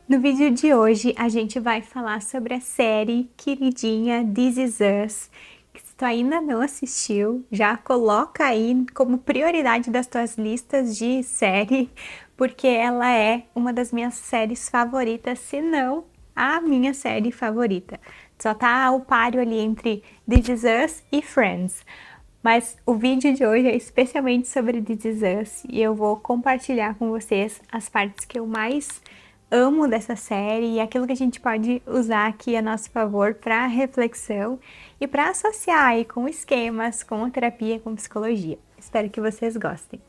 No vídeo de hoje a gente vai falar sobre a série queridinha This Is Us. Que se tu ainda não assistiu, já coloca aí como prioridade das tuas listas de série, porque ela é uma das minhas séries favoritas, se não a minha série favorita. Só tá o páreo ali entre This Is Us e Friends. Mas o vídeo de hoje é especialmente sobre This Is Us e eu vou compartilhar com vocês as partes que eu mais amo dessa série e aquilo que a gente pode usar aqui a nosso favor para reflexão e para associar aí com esquemas, com terapia, com psicologia. Espero que vocês gostem.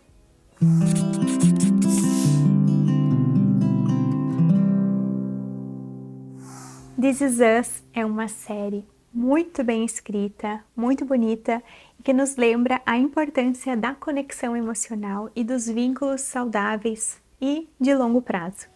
This Is Us é uma série muito bem escrita, muito bonita e que nos lembra a importância da conexão emocional e dos vínculos saudáveis e de longo prazo.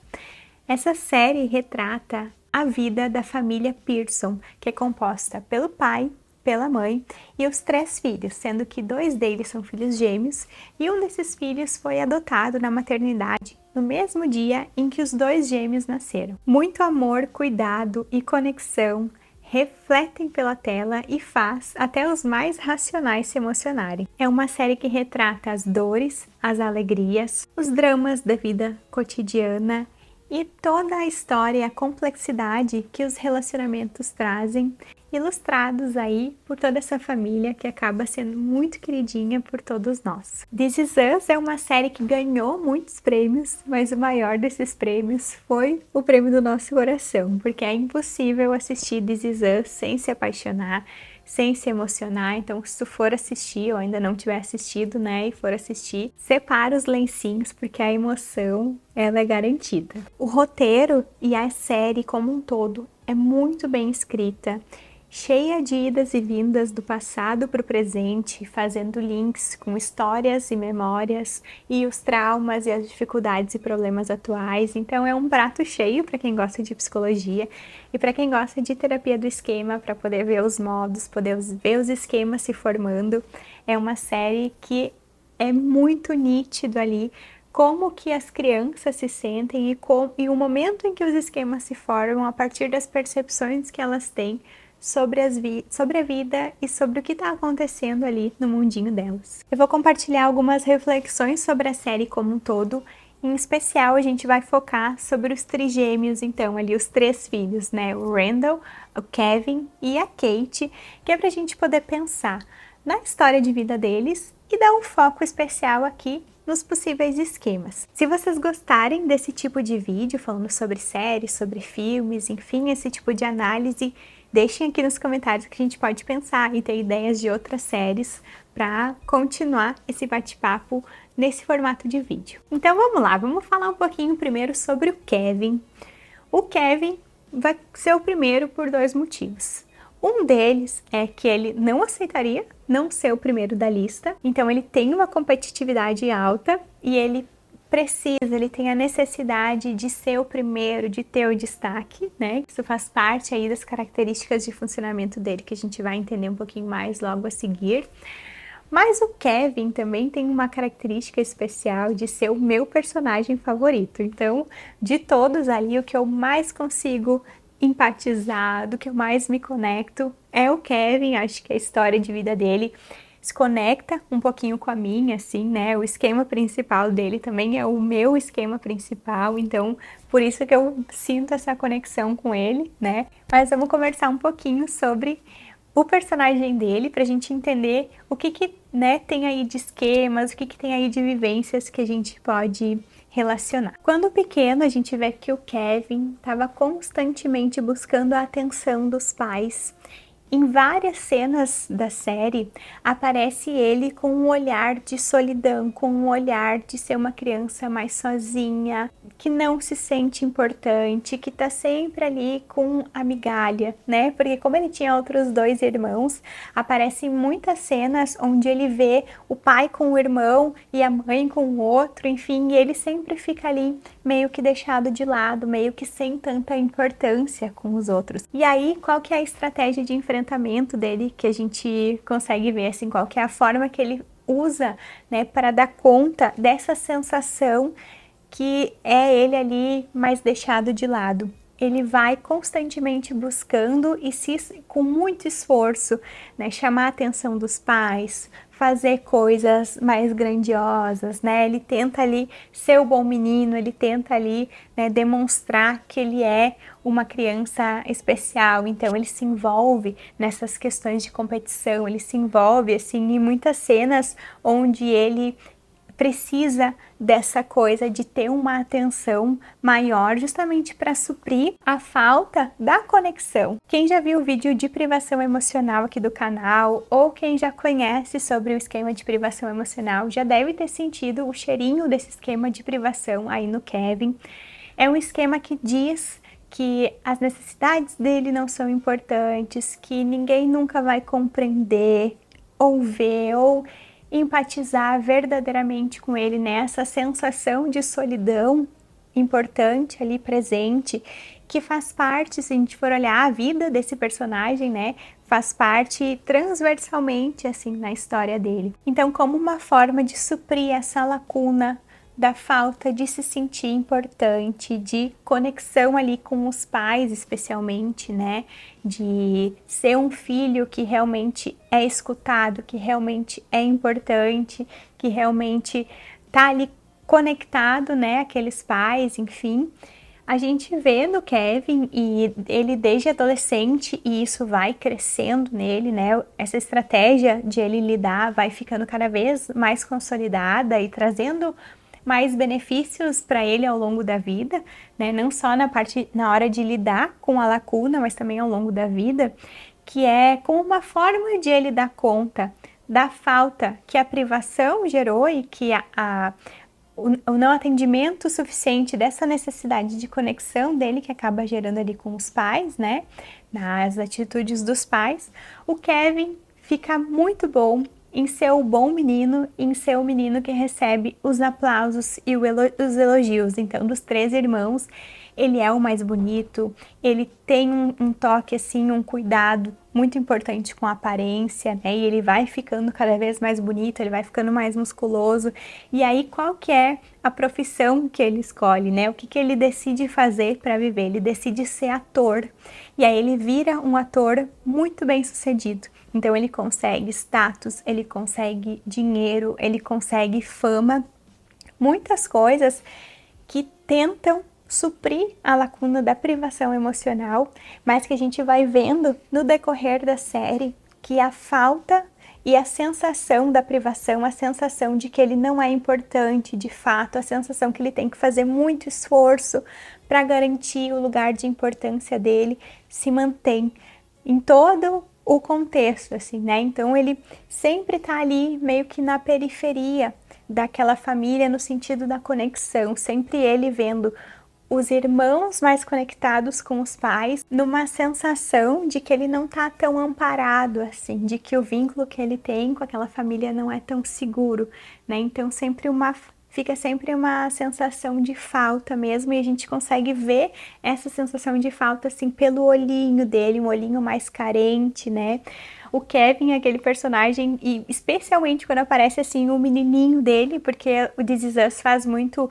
Essa série retrata a vida da família Pearson, que é composta pelo pai, pela mãe e os 3 filhos, sendo que 2 deles são filhos gêmeos e um desses filhos foi adotado na maternidade no mesmo dia em que os 2 gêmeos nasceram. Muito amor, cuidado e conexão refletem pela tela e faz até os mais racionais se emocionarem. É uma série que retrata as dores, as alegrias, os dramas da vida cotidiana e toda a história e a complexidade que os relacionamentos trazem, ilustrados aí por toda essa família que acaba sendo muito queridinha por todos nós. This Is Us é uma série que ganhou muitos prêmios, mas o maior desses prêmios foi o prêmio do nosso coração, porque é impossível assistir This Is Us sem se apaixonar, sem se emocionar. Então, se tu for assistir ou ainda não tiver assistido, né, e for assistir, separa os lencinhos, porque a emoção, ela é garantida. O roteiro e a série como um todo é muito bem escrita, cheia de idas e vindas do passado para o presente, fazendo links com histórias e memórias e os traumas e as dificuldades e problemas atuais. Então é um prato cheio para quem gosta de psicologia e para quem gosta de terapia do esquema, para poder ver os modos, poder ver os esquemas se formando. É uma série que é muito nítido ali como que as crianças se sentem e o momento em que os esquemas se formam a partir das percepções que elas têm sobre a vida e sobre o que está acontecendo ali no mundinho delas. Eu vou compartilhar algumas reflexões sobre a série como um todo. Em especial, a gente vai focar sobre os trigêmeos, então, ali os 3 filhos, né? O Randall, o Kevin e a Kate, que é para a gente poder pensar na história de vida deles e dar um foco especial aqui nos possíveis esquemas. Se vocês gostarem desse tipo de vídeo, falando sobre séries, sobre filmes, enfim, esse tipo de análise, deixem aqui nos comentários que a gente pode pensar e ter ideias de outras séries para continuar esse bate-papo nesse formato de vídeo. Então vamos lá, vamos falar um pouquinho primeiro sobre o Kevin. O Kevin vai ser o primeiro por 2 motivos. Um deles é que ele não aceitaria não ser o primeiro da lista, então ele tem uma competitividade alta e ele tem a necessidade de ser o primeiro, de ter o destaque, né? Isso faz parte aí das características de funcionamento dele, que a gente vai entender um pouquinho mais logo a seguir. Mas o Kevin também tem uma característica especial de ser o meu personagem favorito. Então, de todos ali, o que eu mais consigo empatizar, do que eu mais me conecto é o Kevin. Acho que a história de vida dele se conecta um pouquinho com a minha, assim, né? O esquema principal dele também é o meu esquema principal, então por isso que eu sinto essa conexão com ele, né? Mas vamos conversar um pouquinho sobre o personagem dele pra gente entender o que né, tem aí de esquemas, o que tem aí de vivências que a gente pode relacionar. Quando pequeno, a gente vê que o Kevin estava constantemente buscando a atenção dos pais. Em várias cenas da série, aparece ele com um olhar de solidão, com um olhar de ser uma criança mais sozinha, que não se sente importante, que tá sempre ali com a migalha, né? Porque como ele tinha outros 2 irmãos, aparecem muitas cenas onde ele vê o pai com o irmão e a mãe com o outro, enfim, e ele sempre fica ali meio que deixado de lado, meio que sem tanta importância com os outros. E aí, qual que é a estratégia de enfrentamento dele, que a gente consegue ver, assim, qual que é a forma que ele usa, né, para dar conta dessa sensação que é ele ali mais deixado de lado. Ele vai constantemente buscando e com muito esforço, né, chamar a atenção dos pais, fazer coisas mais grandiosas, né? Ele tenta ali ser o bom menino, ele tenta ali, né, demonstrar que ele é uma criança especial. Então ele se envolve nessas questões de competição, ele se envolve assim em muitas cenas onde ele precisa dessa coisa de ter uma atenção maior justamente para suprir a falta da conexão. Quem já viu o vídeo de privação emocional aqui do canal ou quem já conhece sobre o esquema de privação emocional já deve ter sentido o cheirinho desse esquema de privação aí no Kevin. É um esquema que diz que as necessidades dele não são importantes, que ninguém nunca vai compreender ou ver ou empatizar verdadeiramente com ele nessa sensação de solidão importante ali presente, que faz parte, se a gente for olhar a vida desse personagem, né, faz parte transversalmente assim na história dele. Então, como uma forma de suprir essa lacuna da falta de se sentir importante, de conexão ali com os pais, especialmente, né? De ser um filho que realmente é escutado, que realmente é importante, que realmente tá ali conectado, né? Aqueles pais, enfim. A gente vê no Kevin e ele desde adolescente e isso vai crescendo nele, né? Essa estratégia de ele lidar vai ficando cada vez mais consolidada e trazendo mais benefícios para ele ao longo da vida, né? Não só na hora de lidar com a lacuna, mas também ao longo da vida, que é como uma forma de ele dar conta da falta que a privação gerou e que o não atendimento suficiente dessa necessidade de conexão dele que acaba gerando ali com os pais, né? Nas atitudes dos pais, o Kevin fica muito bom em ser o bom menino, em ser o menino que recebe os aplausos e os elogios. Então, dos três irmãos, ele é o mais bonito, ele tem um toque assim, um cuidado muito importante com a aparência, né? E ele vai ficando cada vez mais bonito, ele vai ficando mais musculoso. E aí, qual que é a profissão que ele escolhe, né? O que que ele decide fazer para viver? Ele decide ser ator. E aí ele vira um ator muito bem sucedido. Então ele consegue status, ele consegue dinheiro, ele consegue fama, muitas coisas que tentam suprir a lacuna da privação emocional, mas que a gente vai vendo no decorrer da série que a falta e a sensação da privação, a sensação de que ele não é importante de fato, a sensação que ele tem que fazer muito esforço para garantir o lugar de importância dele, se mantém em todo o contexto, assim, né? Então ele sempre tá ali meio que na periferia daquela família no sentido da conexão, sempre ele vendo os irmãos mais conectados com os pais, numa sensação de que ele não tá tão amparado assim, de que o vínculo que ele tem com aquela família não é tão seguro, né? Então fica sempre uma sensação de falta mesmo, e a gente consegue ver essa sensação de falta assim pelo olhinho dele, um olhinho mais carente, né? O Kevin é aquele personagem, e especialmente quando aparece assim o menininho dele, porque o This Is Us faz muito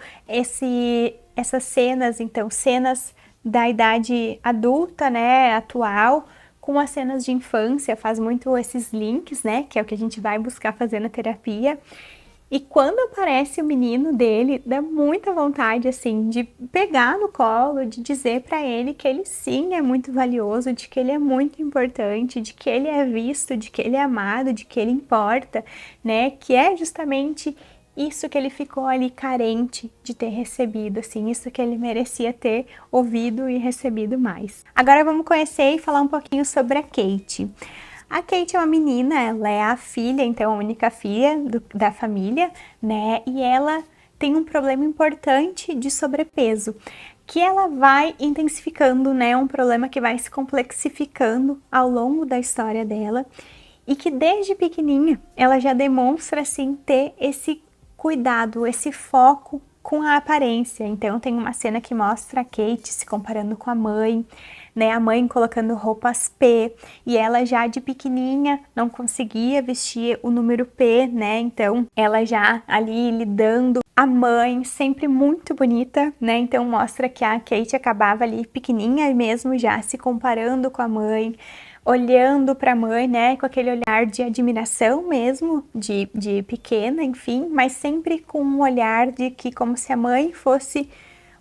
essas cenas, então cenas da idade adulta, né, atual, com as cenas de infância, faz muito esses links, né, que é o que a gente vai buscar fazer na terapia. E quando aparece o menino dele, dá muita vontade, assim, de pegar no colo, de dizer para ele que ele sim é muito valioso, de que ele é muito importante, de que ele é visto, de que ele é amado, de que ele importa, né? Que é justamente isso que ele ficou ali carente de ter recebido, assim, isso que ele merecia ter ouvido e recebido mais. Agora vamos conhecer e falar um pouquinho sobre a Kate. A Kate é uma menina, ela é a filha, então a única filha da família, né? E ela tem um problema importante de sobrepeso, que ela vai intensificando, né? Um problema que vai se complexificando ao longo da história dela e que desde pequenininha ela já demonstra, assim, ter esse cuidado, esse foco com a aparência. Então tem uma cena que mostra a Kate se comparando com a mãe, né, a mãe colocando roupas P, e ela já de pequenininha não conseguia vestir o número P, né, então ela já ali lidando A mãe sempre muito bonita, né? Então mostra que a Kate acabava ali pequenininha mesmo, já se comparando com a mãe, olhando para a mãe, né? Com aquele olhar de admiração mesmo, de pequena, enfim, mas sempre com um olhar de que como se a mãe fosse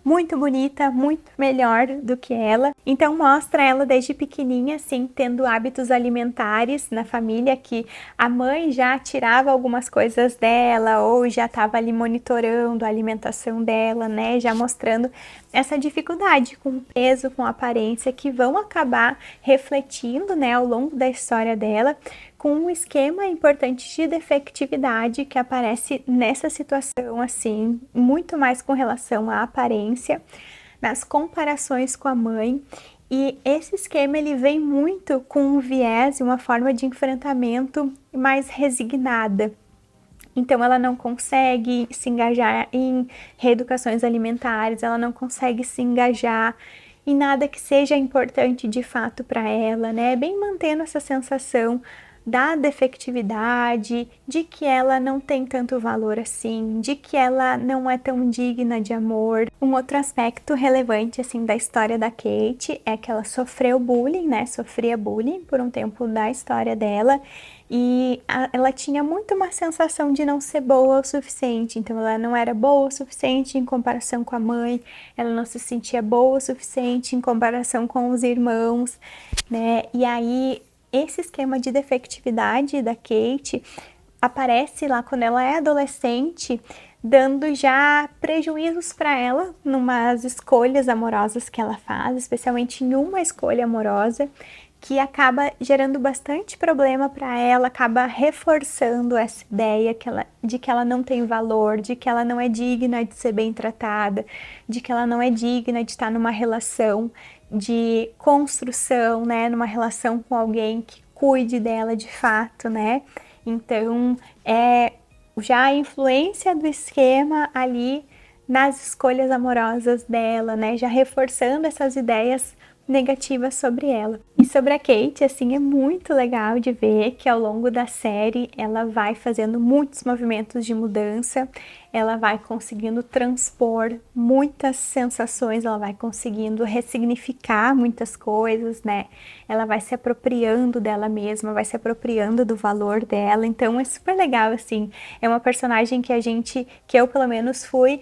muito bonita, muito melhor do que ela. Então mostra ela desde pequenininha, assim, tendo hábitos alimentares na família, que a mãe já tirava algumas coisas dela ou já estava ali monitorando a alimentação dela, né? Já mostrando essa dificuldade com o peso, com a aparência, que vão acabar refletindo, né, ao longo da história dela, com um esquema importante de defectividade que aparece nessa situação, assim, muito mais com relação à aparência, nas comparações com a mãe. E esse esquema ele vem muito com um viés e uma forma de enfrentamento mais resignada. Então ela não consegue se engajar em reeducações alimentares, ela não consegue se engajar em nada que seja importante de fato para ela, né? Bem mantendo essa sensação da defectividade, de que ela não tem tanto valor assim, de que ela não é tão digna de amor. Um outro aspecto relevante assim da história da Kate é que ela sofreu bullying, né? Sofria bullying por um tempo da história dela. E ela tinha muito uma sensação de não ser boa o suficiente, então ela não era boa o suficiente em comparação com a mãe, ela não se sentia boa o suficiente em comparação com os irmãos, né? E aí esse esquema de defectividade da Kate aparece lá quando ela é adolescente, dando já prejuízos para ela numas escolhas amorosas que ela faz, especialmente em uma escolha amorosa, que acaba gerando bastante problema para ela, acaba reforçando essa ideia de que ela não tem valor, de que ela não é digna de ser bem tratada, de que ela não é digna de estar numa relação de construção, né, numa relação com alguém que cuide dela de fato, né? Então, já a influência do esquema ali nas escolhas amorosas dela, né, já reforçando essas ideias negativas sobre ela. E sobre a Kate, assim, é muito legal de ver que ao longo da série ela vai fazendo muitos movimentos de mudança, ela vai conseguindo transpor muitas sensações, ela vai conseguindo ressignificar muitas coisas, né? Ela vai se apropriando dela mesma, vai se apropriando do valor dela, então é super legal, assim, é uma personagem que eu pelo menos fui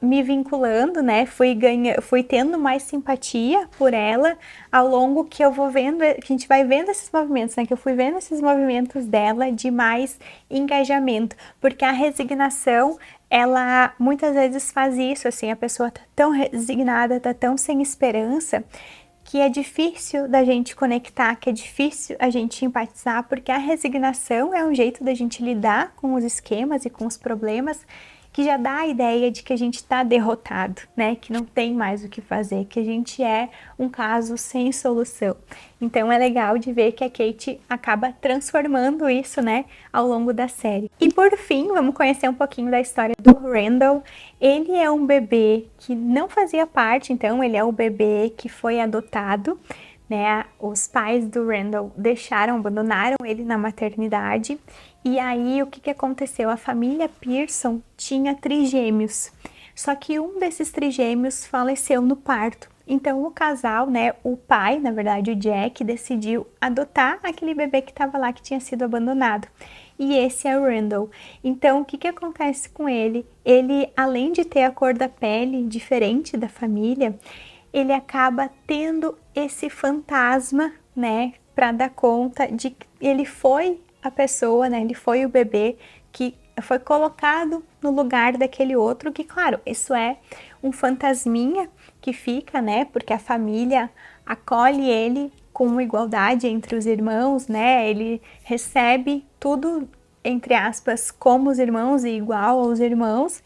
me vinculando, né, fui tendo mais simpatia por ela ao longo que eu vou vendo, que a gente vai vendo esses movimentos, né, que eu fui vendo esses movimentos dela de mais engajamento, porque a resignação, ela muitas vezes faz isso, assim, a pessoa tá tão resignada, tá tão sem esperança, que é difícil da gente conectar, que é difícil a gente empatizar, porque a resignação é um jeito da gente lidar com os esquemas e com os problemas que já dá a ideia de que a gente está derrotado, né? Que não tem mais o que fazer, que a gente é um caso sem solução. Então é legal de ver que a Kate acaba transformando isso, né, ao longo da série. E por fim, vamos conhecer um pouquinho da história do Randall. Ele é um bebê que não fazia parte, então ele é o bebê que foi adotado, né? Os pais do Randall abandonaram ele na maternidade. E aí, o que aconteceu? A família Pearson tinha trigêmeos, só que um desses trigêmeos faleceu no parto. Então, o casal, né, o pai, na verdade, o Jack, decidiu adotar aquele bebê que estava lá, que tinha sido abandonado. E esse é o Randall. Então, o que acontece com ele? Ele, além de ter a cor da pele diferente da família, ele acaba tendo esse fantasma, né, para dar conta de que ele foi a pessoa, né, ele foi o bebê que foi colocado no lugar daquele outro, que claro, isso é um fantasminha que fica, né, porque a família acolhe ele com igualdade entre os irmãos, né, ele recebe tudo, entre aspas, como os irmãos e igual aos irmãos,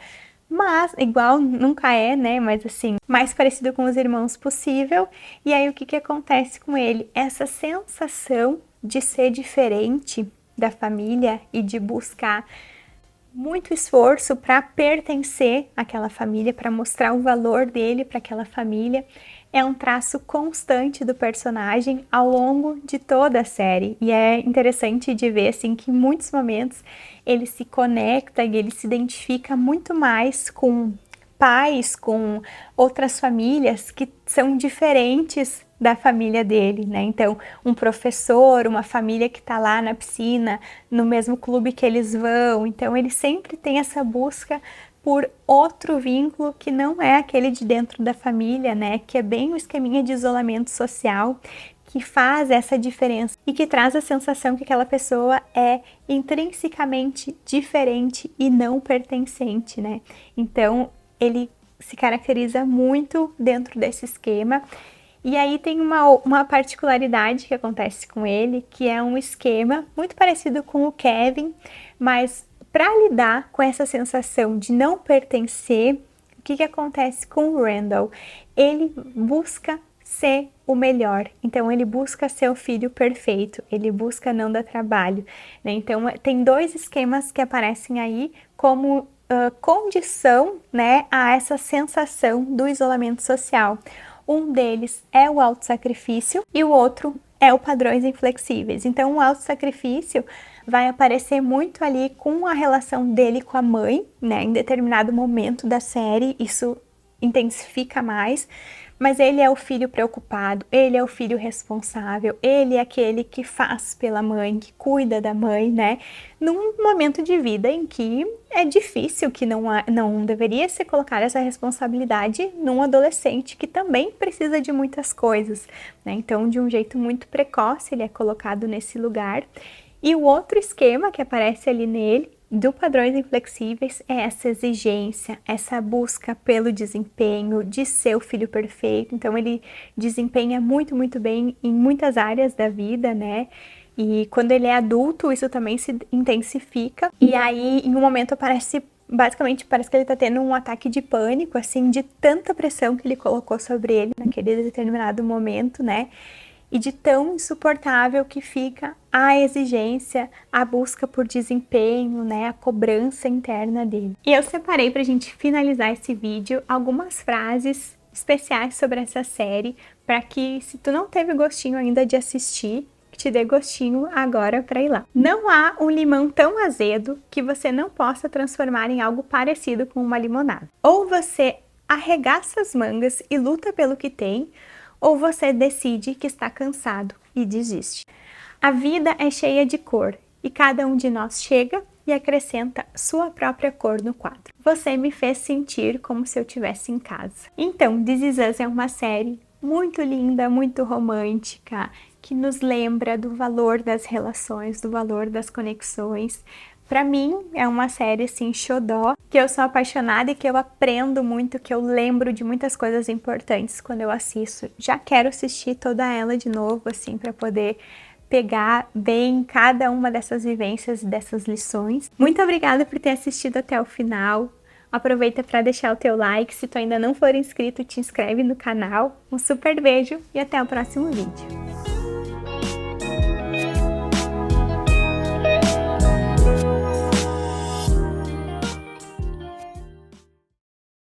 mas igual nunca é, né, mas assim, mais parecido com os irmãos possível. E aí o que acontece com ele? Essa sensação de ser diferente da família e de buscar muito esforço para pertencer àquela família, para mostrar o valor dele para aquela família, é um traço constante do personagem ao longo de toda a série. E é interessante de ver assim que em muitos momentos ele se conecta e ele se identifica muito mais com pais, com outras famílias que são diferentes da família dele, né? Então, um professor, uma família que tá lá na piscina, no mesmo clube que eles vão. Então, ele sempre tem essa busca por outro vínculo que não é aquele de dentro da família, né? Que é bem o esqueminha de isolamento social que faz essa diferença e que traz a sensação que aquela pessoa é intrinsecamente diferente e não pertencente, né? Então, ele se caracteriza muito dentro desse esquema. E aí tem uma particularidade que acontece com ele, que é um esquema muito parecido com o Kevin, mas para lidar com essa sensação de não pertencer, o que acontece com o Randall? Ele busca ser o melhor, então ele busca ser o filho perfeito, ele busca não dar trabalho, né? Então tem dois esquemas que aparecem aí como condição, né, a essa sensação do isolamento social. Um deles é o autossacrifício e o outro é o padrões inflexíveis. Então, o autossacrifício vai aparecer muito ali com a relação dele com a mãe, né? Em determinado momento da série, isso intensifica mais, mas ele é o filho preocupado, ele é o filho responsável, ele é aquele que faz pela mãe, que cuida da mãe, né? Num momento de vida em que é difícil, que não deveria ser colocar essa responsabilidade num adolescente que também precisa de muitas coisas, né? Então, de um jeito muito precoce, ele é colocado nesse lugar. E o outro esquema que aparece ali nele, do padrões inflexíveis, é essa exigência, essa busca pelo desempenho, de ser o filho perfeito. Então ele desempenha muito, muito bem em muitas áreas da vida, né? E quando ele é adulto, isso também se intensifica. E aí, em um momento, basicamente, parece que ele tá tendo um ataque de pânico, assim, de tanta pressão que ele colocou sobre ele naquele determinado momento, né? E de tão insuportável que fica a exigência, a busca por desempenho, né, a cobrança interna dele. E eu separei pra gente finalizar esse vídeo algumas frases especiais sobre essa série, para que se tu não teve gostinho ainda de assistir, que te dê gostinho agora para ir lá. Não há um limão tão azedo que você não possa transformar em algo parecido com uma limonada. Ou você arregaça as mangas e luta pelo que tem, ou você decide que está cansado e desiste. A vida é cheia de cor e cada um de nós chega e acrescenta sua própria cor no quadro. Você me fez sentir como se eu estivesse em casa. Então, This Is Us é uma série muito linda, muito romântica, que nos lembra do valor das relações, do valor das conexões. Pra mim, é uma série, assim, xodó, que eu sou apaixonada e que eu aprendo muito, que eu lembro de muitas coisas importantes quando eu assisto. Já quero assistir toda ela de novo, assim, pra poder pegar bem cada uma dessas vivências, dessas lições. Muito obrigada por ter assistido até o final. Aproveita para deixar o teu like. Se tu ainda não for inscrito, te inscreve no canal. Um super beijo e até o próximo vídeo.